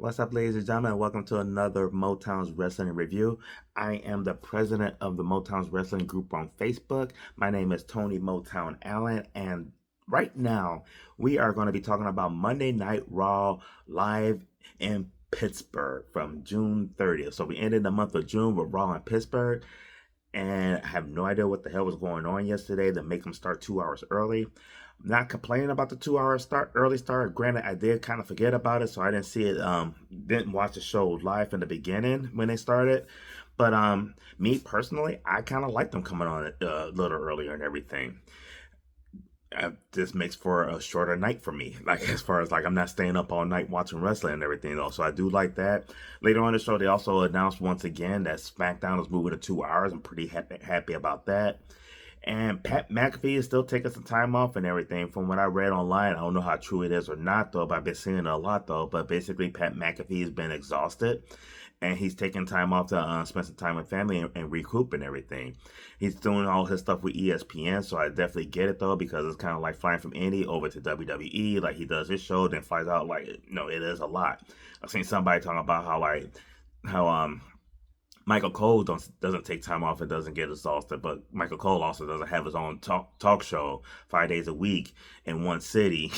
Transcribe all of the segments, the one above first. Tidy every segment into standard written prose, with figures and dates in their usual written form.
What's up, ladies and gentlemen? Welcome to another Motown's Wrestling Review. I am the president of the Motown's Wrestling Group on Facebook. My name is Tony Motown Allen, and right now we are going to be talking about Monday Night Raw live in Pittsburgh from June 30th. So we ended the month of June with Raw in Pittsburgh, and I have no idea what the hell was going on yesterday to make them start 2 hours early. I'm not complaining about the 2 hour early start. Granted, I did kind of forget about it, so I didn't see it. Didn't watch the show live in the beginning when they started. But me personally, I kind of like them coming on a little earlier and everything. This makes for a shorter night for me. Like, as far as like, I'm not staying up all night watching wrestling and everything though. So I do like that. Later on in the show, they also announced once again that SmackDown is moving to 2 hours. I'm pretty happy about that. And Pat McAfee is still taking some time off and everything. From what I read online, I don't know how true it is or not though, but I've been seeing it a lot though. But basically, Pat McAfee has been exhausted, and he's taking time off to spend some time with family and recoup and everything. He's doing all his stuff with ESPN, so I definitely get it though, because it's kind of like flying from Indy over to WWE. Like, he does his show, then flies out. Like, no, it is a lot. I've seen somebody talking about how Michael Cole doesn't take time off and doesn't get exhausted, but Michael Cole also doesn't have his own talk show 5 days a week in one city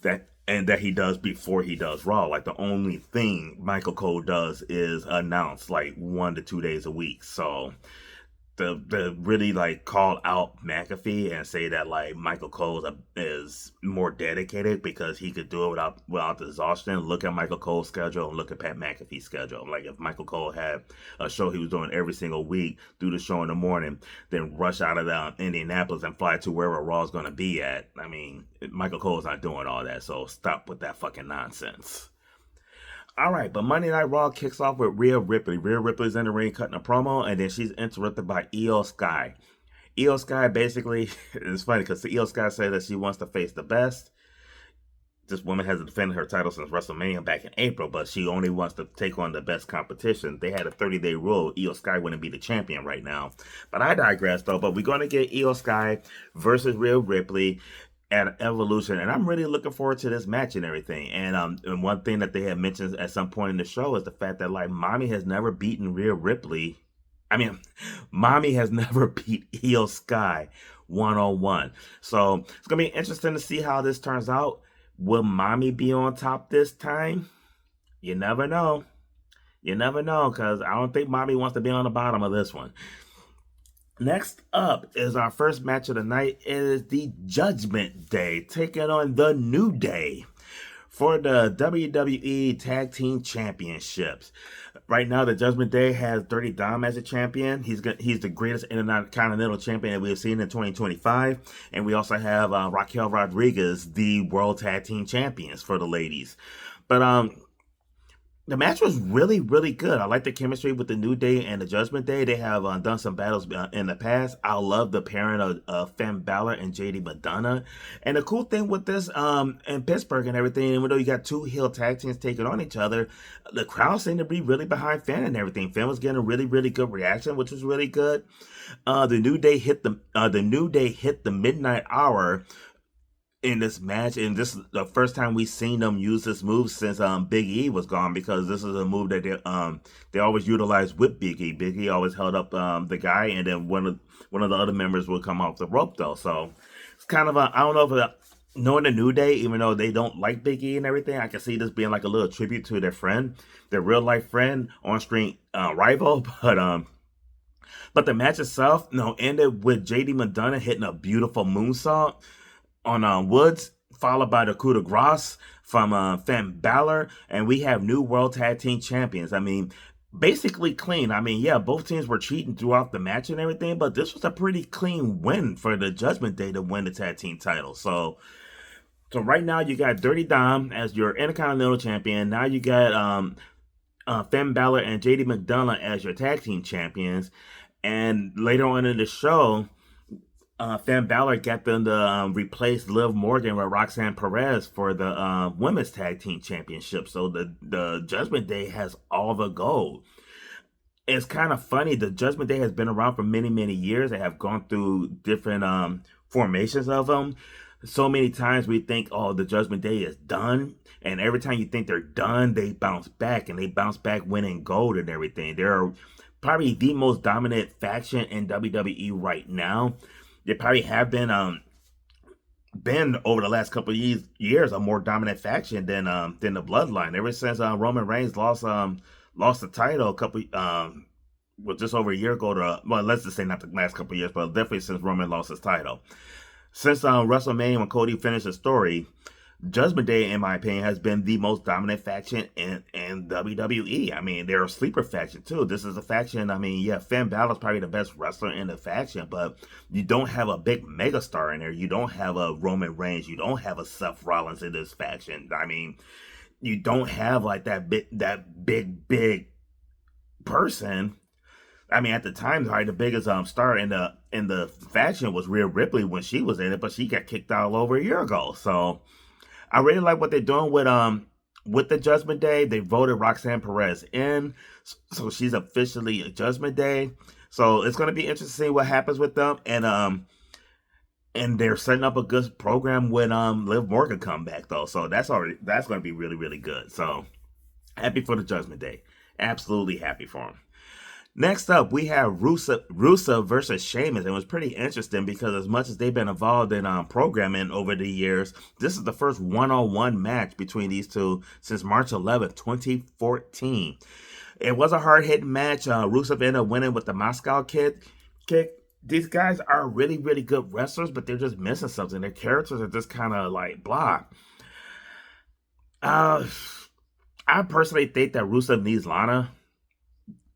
that he does before he does Raw. Like, the only thing Michael Cole does is announce like 1 to 2 days a week. So to really like call out McAfee and say that like Michael Cole is more dedicated because he could do it without the exhaustion. Look at Michael Cole's schedule and look at Pat McAfee's schedule. Like, if Michael Cole had a show he was doing every single week, do the show in the morning, then rush out of Indianapolis and fly to wherever Raw's going to be at. I mean, Michael Cole's not doing all that, so stop with that fucking nonsense. All right, but Monday Night Raw kicks off with Rhea Ripley. Rhea Ripley's in the ring cutting a promo, and then she's interrupted by Io Sky. Io Sky basically, it's funny because Io Sky said that she wants to face the best. This woman hasn't defended her title since WrestleMania back in April, but she only wants to take on the best competition. They had a 30-day rule. Io Sky wouldn't be the champion right now. But I digress, though. But we're going to get Io Sky versus Rhea Ripley at Evolution, and I'm really looking forward to this match and everything. And one thing that they had mentioned at some point in the show is the fact that like Mommy has never beaten Rhea Ripley. I mean, Mommy has never beat Io Sky 1-on-1. So it's gonna be interesting to see how this turns out. Will Mommy be on top this time? You never know. You never know, because I don't think Mommy wants to be on the bottom of this one. Next up is our first match of the night. It is the Judgment Day taking on the New Day for the WWE Tag Team Championships. Right now, the Judgment Day has Dirty Dom as a champion. He's the greatest Intercontinental Champion that we have seen in 2025. And we also have Raquel Rodriguez, the World Tag Team Champions for the ladies. But the match was really, really good. I like the chemistry with the New Day and the Judgment Day. They have done some battles in the past. I love the pairing of Finn Balor and JD Madonna. And the cool thing with this in Pittsburgh and everything, even though you got two heel tag teams taking on each other, the crowd seemed to be really behind Finn and everything. Finn was getting a really, really good reaction, which was really good. The New Day hit the midnight hour in this match, and this is the first time we've seen them use this move since Big E was gone, because this is a move that they always utilize with Big E. Big E always held up the guy, and then one of the other members would come off the rope though. So it's kind of I don't know if knowing the New Day, even though they don't like Big E and everything, I can see this being like a little tribute to their friend, their real life friend, on screen rival. But the match itself, ended with JD Madonna hitting a beautiful moonsault on Woods, followed by the coup de grace from Finn Balor, and we have new World Tag Team Champions. I mean, basically clean. I mean, yeah, both teams were cheating throughout the match and everything, but this was a pretty clean win for the Judgment Day to win the tag team title. So right now you got Dirty Dom as your Intercontinental Champion. Now you got Finn Balor and JD McDonough as your tag team champions. And later on in the show, Finn Balor got them to replace Liv Morgan with Roxanne Perez for the Women's Tag Team Championship. So the Judgment Day has all the gold. It's kind of funny. The Judgment Day has been around for many, many years. They have gone through different formations of them. so many times we think, oh, the Judgment Day is done. And every time you think they're done, they bounce back, and they bounce back winning gold and everything. They're probably the most dominant faction in WWE right now. They probably have been over the last couple of years a more dominant faction than the Bloodline. Ever since Roman Reigns lost the title a couple well, just over a year ago to, well, let's just say not the last couple of years, but definitely since Roman lost his title. Since WrestleMania, when Cody finished his story, Judgment Day, in my opinion, has been the most dominant faction in WWE. I mean, they're a sleeper faction too. This is a faction. I mean, yeah, Finn Balor's probably the best wrestler in the faction, but you don't have a big megastar in there. You don't have a Roman Reigns. You don't have a Seth Rollins in this faction. I mean, you don't have like that big person. I mean, at the time, probably the biggest star in the faction was Rhea Ripley when she was in it, but she got kicked out over a year ago. So I really like what they're doing with the Judgment Day. They voted Roxanne Perez in, so she's officially a Judgment Day. So it's going to be interesting to see what happens with them, and they're setting up a good program when Liv Morgan come back though. So that's going to be really, really good. So happy for the Judgment Day, absolutely happy for them. Next up, we have Rusev versus Sheamus. It was pretty interesting because as much as they've been involved in programming over the years, this is the first one-on-one match between these two since March 11th, 2014. It was a hard-hitting match. Rusev ended up winning with the Moscow kick. These guys are really, really good wrestlers, but they're just missing something. Their characters are just kind of like blah. I personally think that Rusev needs Lana.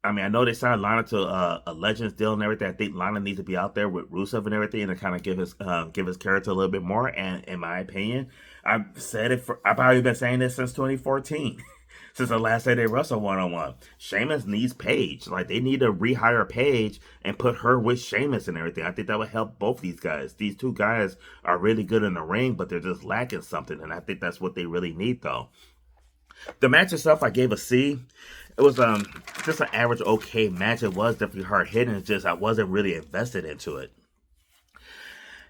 I mean, I know they signed Lana to a Legends deal and everything. I think Lana needs to be out there with Rusev and everything, and to kind of give his character a little bit more. And in my opinion, I've probably been saying this since 2014, since the last day they wrestled one-on-one. Sheamus needs Paige. Like, they need to rehire Paige and put her with Sheamus and everything. I think that would help both these guys. These two guys are really good in the ring, but they're just lacking something, and I think that's what they really need, though. The match itself, I gave a C. It was just an average okay match. It was definitely hard hitting. It's just I wasn't really invested into it.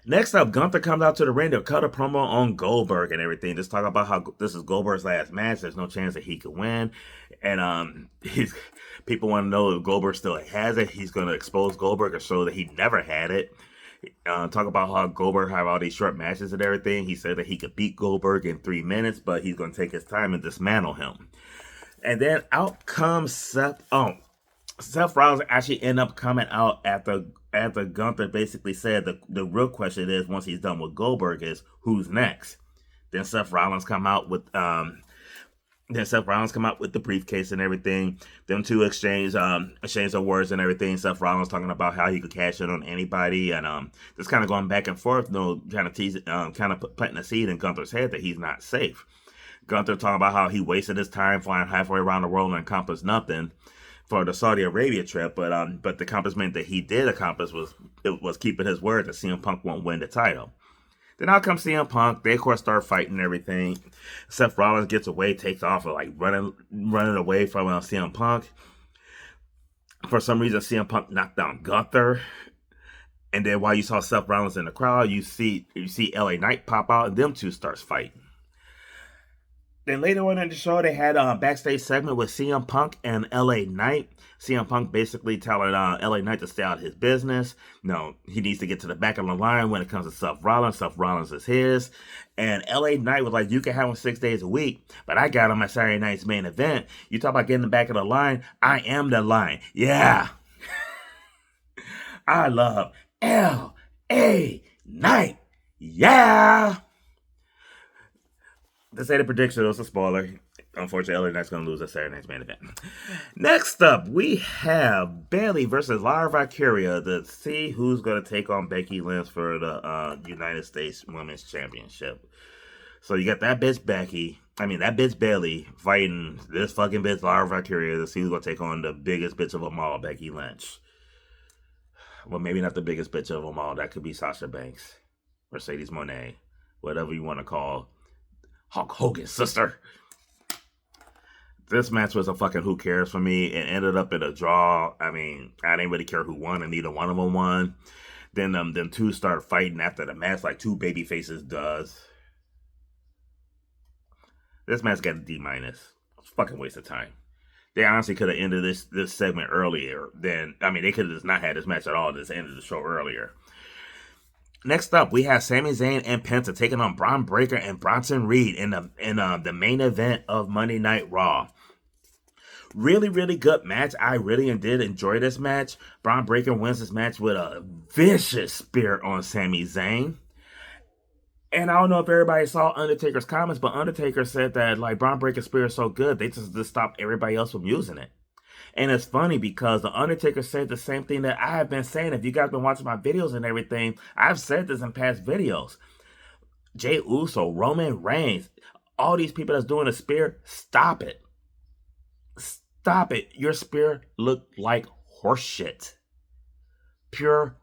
Next up, Gunther comes out to the ring to cut a promo on Goldberg and everything. Just talk about how this is Goldberg's last match. There's no chance that he could win. And people want to know if Goldberg still has it. He's going to expose Goldberg and show that he never had it. Talk about how Goldberg have all these short matches and everything. He said that he could beat Goldberg in 3 minutes, but he's going to take his time and dismantle him. And then out comes Seth. Seth Rollins actually ended up coming out after Gunther basically said the real question is, once he's done with Goldberg, is who's next. Then Seth Rollins come out with the briefcase and everything. Them two exchange of words and everything. Seth Rollins talking about how he could cash in on anybody, and just kind of going back and forth, kind of planting a seed in Gunther's head that he's not safe. Gunther talking about how he wasted his time flying halfway around the world and accomplished nothing for the Saudi Arabia trip, but the accomplishment that he did accomplish was keeping his word that CM Punk won't win the title. Then out comes CM Punk. They, of course, start fighting and everything. Seth Rollins gets away, takes off, like running away from CM Punk. For some reason, CM Punk knocked down Gunther. And then while you saw Seth Rollins in the crowd, you see LA Knight pop out, and them two starts fighting. Then later on in the show, they had a backstage segment with CM Punk and LA Knight. CM Punk basically telling LA Knight to stay out of his business. No, he needs to get to the back of the line when it comes to Seth Rollins. Seth Rollins is his. And LA Knight was like, you can have him 6 days a week, but I got him at Saturday night's main event. You talk about getting the back of the line. I am the line. Yeah. I love LA Knight. Yeah. To say the prediction, it was a spoiler. Unfortunately, LA Knight's going to lose at Saturday night's main event. Next up, we have Bayley versus Lara Valkyria to see who's going to take on Becky Lynch for the United States Women's Championship. So you got that bitch Bayley fighting this fucking bitch Lara Valkyria to see who's going to take on the biggest bitch of them all, Becky Lynch. Well, maybe not the biggest bitch of them all. That could be Sasha Banks, Mercedes Moné, whatever you want to call Hulk Hogan's sister. This match was a fucking who cares for me. It ended up in a draw. I mean, I didn't really care who won, and neither one of them won. Then them two start fighting after the match like two baby faces does. This match got a D minus. It's a fucking waste of time. They honestly could have ended this segment earlier than, I mean, they could have just not had this match at all. Just ended the show earlier. Next up, we have Sami Zayn and Penta taking on Braun Breaker and Bronson Reed in the main event of Monday Night Raw. Really, really good match. I really did enjoy this match. Braun Breaker wins this match with a vicious spear on Sami Zayn. And I don't know if everybody saw Undertaker's comments, but Undertaker said that like Braun Breaker's spear is so good, they just stopped everybody else from using it. And it's funny because the Undertaker said the same thing that I have been saying. If you guys been watching my videos and everything, I've said this in past videos. Jey Uso, Roman Reigns, all these people that's doing a spear, stop it. Stop it. Your spear looked like horseshit. Pure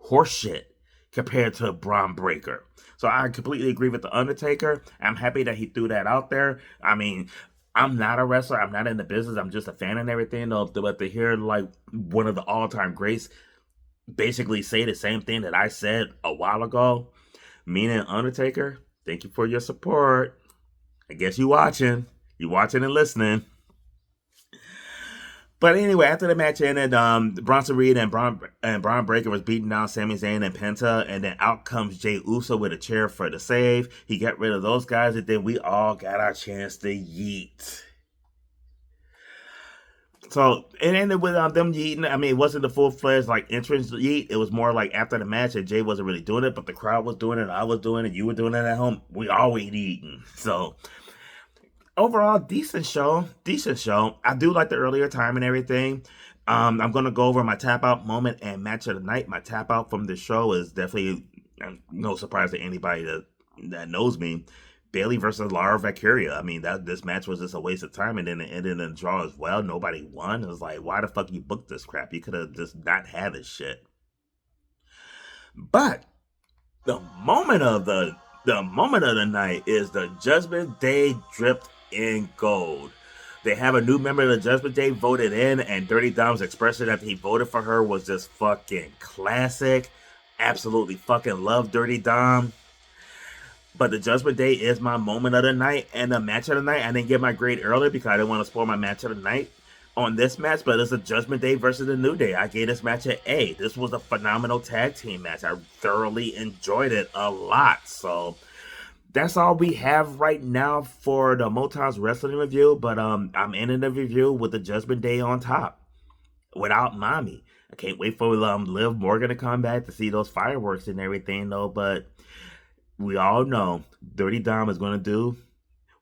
horseshit compared to Braun Breaker. So I completely agree with the Undertaker. I'm happy that he threw that out there. I mean, I'm not a wrestler. I'm not in the business. I'm just a fan and everything. But to hear like one of the all-time greats basically say the same thing that I said a while ago, meaning Undertaker, thank you for your support. I guess you watching. You watching and listening. But anyway, after the match ended, Bronson Reed and Braun Breaker was beating down Sami Zayn and Penta, and then out comes Jey Uso with a chair for the save. He got rid of those guys, and then we all got our chance to yeet. So it ended with them yeeting. I mean, it wasn't the full-fledged like entrance yeet. It was more like after the match, and Jay wasn't really doing it, but the crowd was doing it, I was doing it, you were doing it at home. We all were eating. So overall, decent show. I do like the earlier time and everything. I'm going to go over my tap out moment and match of the night. My tap out from the show is definitely no surprise to anybody that knows me. Bayley versus Lara Valkyria. I mean, this match was just a waste of time, and then it ended in a draw as well. Nobody won. It was like, why the fuck you booked this crap? You could have just not had this shit. But the moment of the night is the Judgment Day dripped in gold. They have a new member of the Judgment Day voted in, and Dirty Dom's expression after he voted for her was just fucking classic. Absolutely fucking love Dirty Dom. But the Judgment Day is my moment of the night, and the match of the night, I didn't get my grade earlier because I didn't want to spoil my match of the night on this match, but it's a Judgment Day versus the New Day. I gave this match an A. This was a phenomenal tag team match. I thoroughly enjoyed it a lot. So that's all we have right now for the Motown's wrestling review, but I'm ending the review with the Judgment Day on top without Mommy. I can't wait for Liv Morgan to come back to see those fireworks and everything though, but we all know Dirty Dom is going to do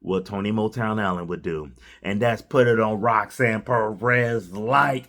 what Tony Motown Allen would do, and that's put it on Roxanne Perez like